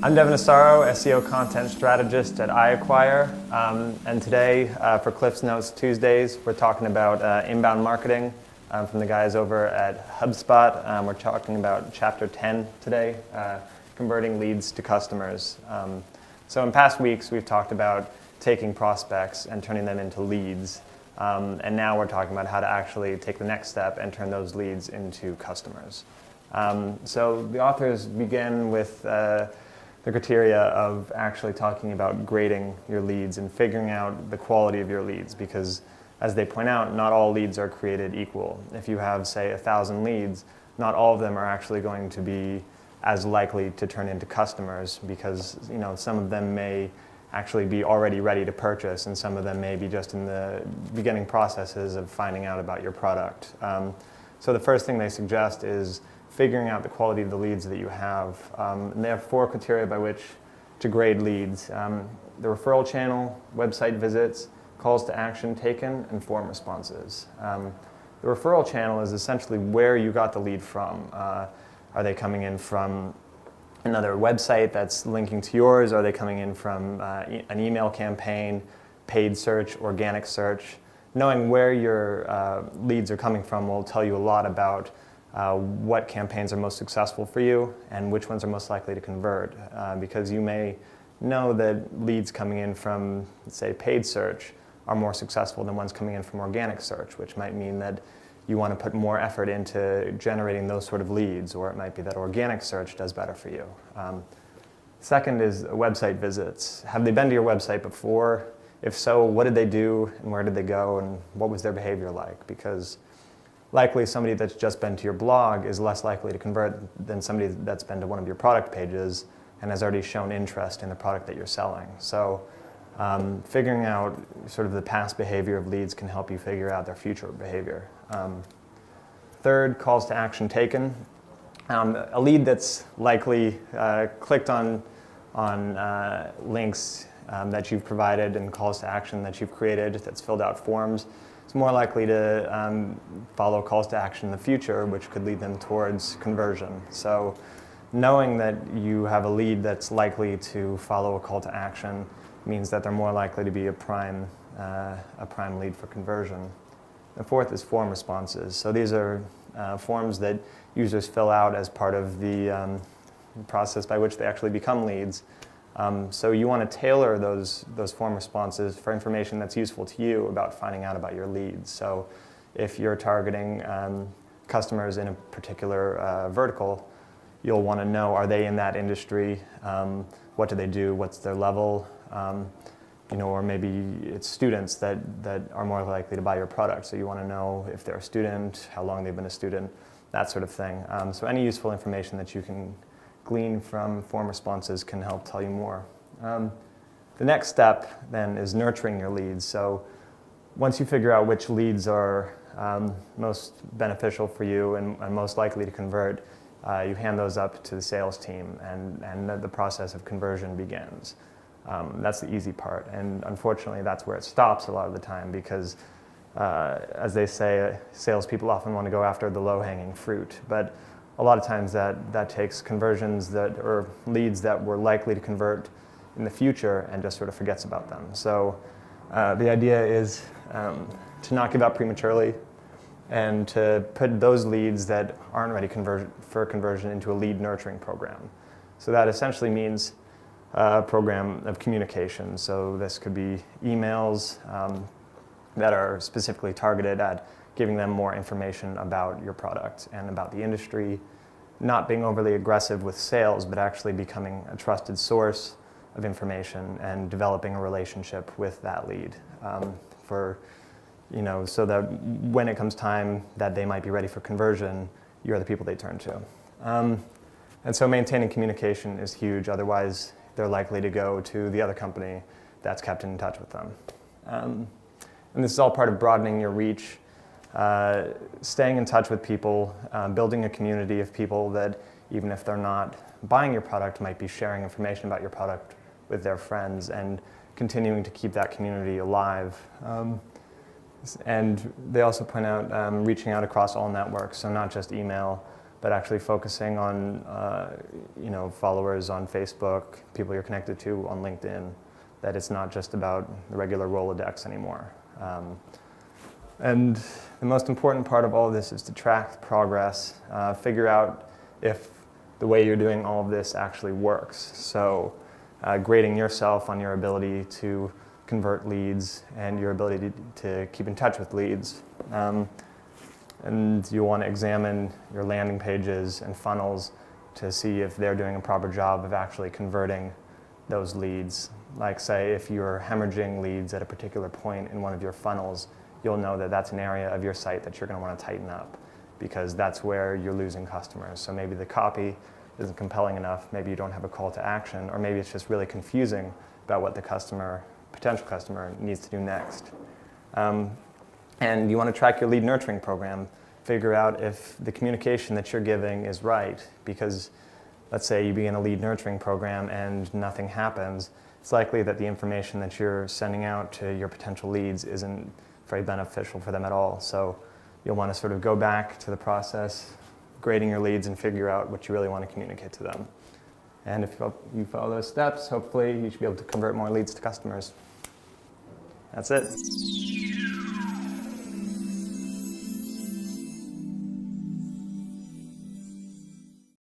I'm Devin Asaro, SEO content strategist at iAcquire, and today for Cliff's Notes Tuesdays, we're talking about inbound marketing from the guys over at Hubspot. We're talking about Chapter 10 today, converting leads to customers. So in past weeks, we've talked about taking prospects and turning them into leads, and now we're talking about how to actually take the next step and turn those leads into customers. So the authors begin with the criteria of actually talking about grading your leads and figuring out the quality of your leads, because as they point out, not all leads are created equal. If you have, say, 1,000 leads, not all of them are actually going to be as likely to turn into customers, because some of them may actually be already ready to purchase, and some of them may be just in the beginning processes of finding out about your product. So the first thing they suggest is figuring out the quality of the leads that you have. And they have 4 criteria by which to grade leads: the referral channel, website visits, calls to action taken, and form responses. The referral channel is essentially where you got the lead from. Are they coming in from another website that's linking to yours? Are they coming in from an email campaign, paid search, organic search? Knowing where your leads are coming from will tell you a lot about what campaigns are most successful for you and which ones are most likely to convert, because you may know that leads coming in from, say, paid search are more successful than ones coming in from organic search, which might mean that you want to put more effort into generating those sort of leads, or it might be that organic search does better for you. Second is website visits. Have they been to your website before? If so, what did they do and where did they go and what was their behavior like? Because likely somebody that's just been to your blog is less likely to convert than somebody that's been to one of your product pages and has already shown interest in the product that you're selling. So figuring out sort of the past behavior of leads can help you figure out their future behavior. Third, calls to action taken. A lead that's likely clicked on links that you've provided and calls to action that you've created, that's filled out forms, is more likely to follow calls to action in the future, which could lead them towards conversion. So knowing that you have a lead that's likely to follow a call to action means that they're more likely to be a prime lead for conversion. The fourth is form responses. So these are forms that users fill out as part of the process by which they actually become leads. So you want to tailor those form responses for information that's useful to you about finding out about your leads. So if you're targeting customers in a particular vertical, you'll want to know, are they in that industry? What do they do? What's their level? Or maybe it's students that are more likely to buy your product. So you want to know if they're a student, how long they've been a student, that sort of thing. So any useful information that you can glean from form responses can help tell you more. The next step then is nurturing your leads. So once you figure out which leads are most beneficial for you and most likely to convert, you hand those up to the sales team, and the process of conversion begins. That's the easy part, and unfortunately that's where it stops a lot of the time, because as they say, salespeople often want to go after the low-hanging fruit, but a lot of times that takes conversions or leads that were likely to convert in the future and just sort of forgets about them. So the idea is to not give up prematurely and to put those leads that aren't ready for conversion into a lead nurturing program. So that essentially means a program of communication. So this could be emails that are specifically targeted at giving them more information about your product and about the industry, not being overly aggressive with sales, but actually becoming a trusted source of information and developing a relationship with that lead so that when it comes time that they might be ready for conversion, you're the people they turn to. And so maintaining communication is huge, otherwise they're likely to go to the other company that's kept in touch with them. And this is all part of broadening your reach, staying in touch with people, building a community of people that, even if they're not buying your product, might be sharing information about your product with their friends, and continuing to keep that community alive. And they also point out reaching out across all networks, so not just email, but actually focusing on followers on Facebook, people you're connected to on LinkedIn, that it's not just about the regular Rolodex anymore. And the most important part of all of this is to track progress, figure out if the way you're doing all of this actually works. So grading yourself on your ability to convert leads and your ability to keep in touch with leads. And you want to examine your landing pages and funnels to see if they're doing a proper job of actually converting those leads. Like say if you're hemorrhaging leads at a particular point in one of your funnels, you'll know that that's an area of your site that you're going to want to tighten up, because that's where you're losing customers. So maybe the copy isn't compelling enough, maybe you don't have a call to action, or maybe it's just really confusing about what the potential customer needs to do next. And you want to track your lead nurturing program, figure out if the communication that you're giving is right, because let's say you begin a lead nurturing program and nothing happens, it's likely that the information that you're sending out to your potential leads isn't very beneficial for them at all. So you'll want to sort of go back to the process, grading your leads, and figure out what you really want to communicate to them. And if you follow those steps, hopefully you should be able to convert more leads to customers. That's it.